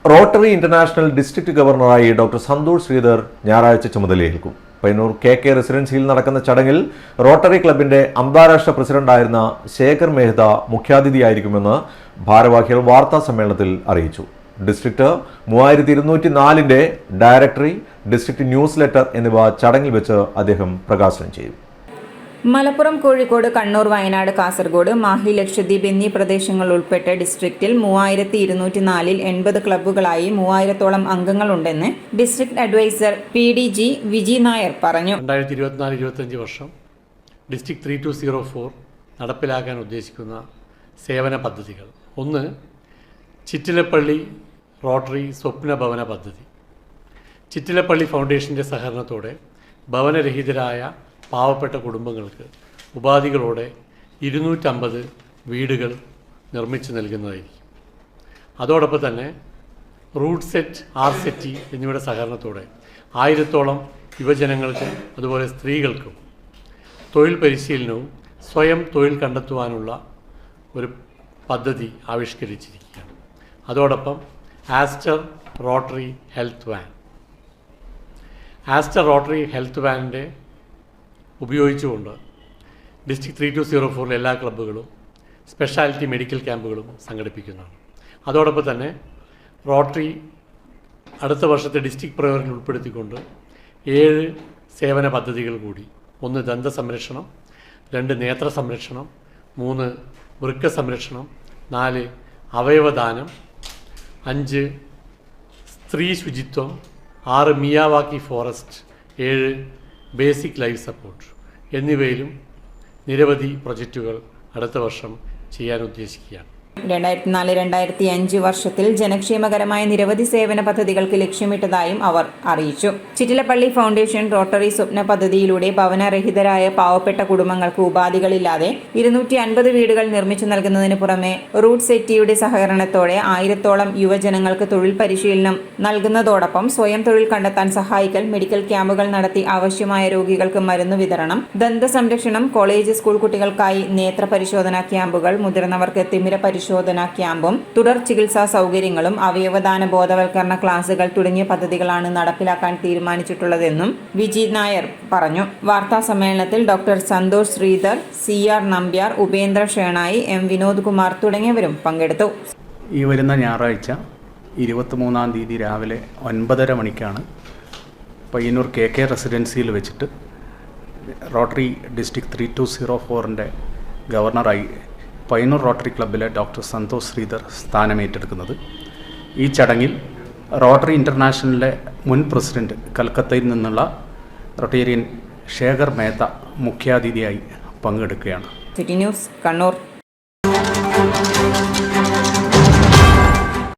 Rotary international district ഗവർണറായി doctor Santhosh Sridhar ഞായറാഴ്ച ചുമതലയേൽക്കും. പയ്യന്നൂർ കെ റെസിഡൻസിയിൽ നടക്കുന്ന ചടങ്ങിൽ റോട്ടറി ക്ലബിന്റെ അന്താരാഷ്ട്ര പ്രസിഡന്റായിരുന്ന ശേഖർ മെഹ്ത മുഖ്യാതിഥിയായിരിക്കുമെന്ന് ഭാരവാഹികൾ വാർത്താ സമ്മേളനത്തിൽ അറിയിച്ചു. District 3204 directory, district news letter എന്നിവ ചടങ്ങിൽ വെച്ച് അദ്ദേഹം പ്രകാശനം ചെയ്യും. മലപ്പുറം, കോഴിക്കോട്, കണ്ണൂർ, വയനാട്, കാസർഗോഡ്, മാഹി, ലക്ഷദ്വീപ് എന്നീ പ്രദേശങ്ങൾ ഉൾപ്പെട്ട ഡിസ്ട്രിക്റ്റിൽ 3204 80 ക്ലബ്ബുകളായി 3000-ഓളം അംഗങ്ങളുണ്ടെന്ന് district adviser PDG Viji Nair പറഞ്ഞു. 2024-25 വർഷം ഡിസ്ട്രിക്ട് 3204 നടപ്പിലാക്കാൻ ഉദ്ദേശിക്കുന്ന സേവന പദ്ധതികൾ: 1. ചിറ്റിലപ്പള്ളി റോട്ടറി സ്വപ്ന ഭവന പദ്ധതി. ചിറ്റിലപ്പള്ളി ഫൗണ്ടേഷൻ്റെ സഹകരണത്തോടെ ഭവനരഹിതരായ പാവപ്പെട്ട കുടുംബങ്ങൾക്ക് ഉപാധികളോടെ 250 വീടുകൾ നിർമ്മിച്ചു നൽകുന്നതായിരിക്കും. അതോടൊപ്പം തന്നെ റൂട്ട് സെറ്റ്, RSET എന്നിവയുടെ സഹകരണത്തോടെ 1000-ഓളം യുവജനങ്ങൾക്ക് അതുപോലെ സ്ത്രീകൾക്കും തൊഴിൽ പരിശീലനവും സ്വയം തൊഴിൽ കണ്ടെത്തുവാനുള്ള ഒരു പദ്ധതി ആവിഷ്കരിച്ചിരിക്കുകയാണ്. അതോടൊപ്പം Aster Rotary health van. Aster Rotary health വാനിൻ്റെ ഉപയോഗിച്ചുകൊണ്ട് ഡിസ്ട്രിക്ട് 3204 എല്ലാ ക്ലബ്ബുകളും സ്പെഷ്യാലിറ്റി മെഡിക്കൽ ക്യാമ്പുകളും സംഘടിപ്പിക്കുന്നതാണ്. അതോടൊപ്പം തന്നെ റോട്ടറി അടുത്ത വർഷത്തെ ഡിസ്ട്രിക്ട് പ്രയോറിറ്റിയിൽ ഉൾപ്പെടുത്തിക്കൊണ്ട് 7 സേവന പദ്ധതികൾ കൂടി: 1. ദന്ത സംരക്ഷണം, 2. നേത്ര സംരക്ഷണം, 3. വൃക്ക സംരക്ഷണം, 4. അവയവദാനം, 5. സ്ത്രീ ശുചിത്വം, 6. Miyawaki forest, 7. Basic life support എന്നിവയിലും നിരവധി പ്രൊജക്റ്റുകൾ അടുത്ത വർഷം ചെയ്യാൻ ഉദ്ദേശിക്കുകയാണ്. 2004-2005 വർഷത്തിൽ ജനക്ഷേമകരമായ നിരവധി സേവന പദ്ധതികൾക്ക് ലക്ഷ്യമിട്ടതായും അവർ അറിയിച്ചു. ചിറ്റിലപ്പള്ളി ഫൗണ്ടേഷൻ റോട്ടറി സ്വപ്ന പദ്ധതിയിലൂടെ ഭവനരഹിതരായ പാവപ്പെട്ട കുടുംബങ്ങൾക്ക് ഉപാധികളില്ലാതെ 250 വീടുകൾ നിർമ്മിച്ചു നൽകുന്നതിന് പുറമെ റൂട്ട് സെറ്റിയുടെ സഹകരണത്തോടെ 1000-ഓളം യുവജനങ്ങൾക്ക് തൊഴിൽ പരിശീലനം നൽകുന്നതോടൊപ്പം സ്വയം തൊഴിൽ കണ്ടെത്താൻ സഹായിക്കൽ, മെഡിക്കൽ ക്യാമ്പുകൾ നടത്തി ആവശ്യമായ രോഗികൾക്ക് മരുന്ന് വിതരണം, ദന്ത സംരക്ഷണം, കോളേജ് സ്കൂൾ കുട്ടികൾക്കായി നേത്ര പരിശോധനാ ക്യാമ്പുകൾ, മുതിർന്നവർക്ക് തിമിര പരിശോധനാ ക്യാമ്പും തുടർ ചികിത്സാ സൗകര്യങ്ങളും അവയവദാന ബോധവൽക്കരണ ക്ലാസുകൾ തുടങ്ങിയ പദ്ധതികളാണ് നടപ്പിലാക്കാൻ തീരുമാനിച്ചിട്ടുള്ളതെന്നും വിജി നായർ പറഞ്ഞു. വാർത്താ സമ്മേളനത്തിൽ doctor Santhosh Sreedhar, CR Nambiar, Upendra Shenoy, M Vinod Kumar തുടങ്ങിയവരും പങ്കെടുത്തു. ഈ വരുന്ന ഞായറാഴ്ച 23-ാം തീയതി രാവിലെ 9:30 മണിക്കാണ് പയ്യന്നൂർ കെ റെസിഡൻസിയിൽ വെച്ചിട്ട് റോട്ടറി ഡിസ്ട്രിക്ട് 3204 ഗവർണറായി പയ്യന്നൂർ റോട്ടറി ക്ലബ്ബിലെ ഡോക്ടർ സന്തോഷ് ശ്രീധർ സ്ഥാനമേറ്റെടുക്കുന്നത്. ഈ ചടങ്ങിൽ റോട്ടറി ഇന്റർനാഷണലിലെ മുൻ പ്രസിഡന്റ്, കൽക്കത്തയിൽ നിന്നുള്ള റൊട്ടേറിയൻ ശേഖർ മെഹ്ത മുഖ്യാതിഥിയായി പങ്കെടുക്കുകയാണ്. City news, Kannur.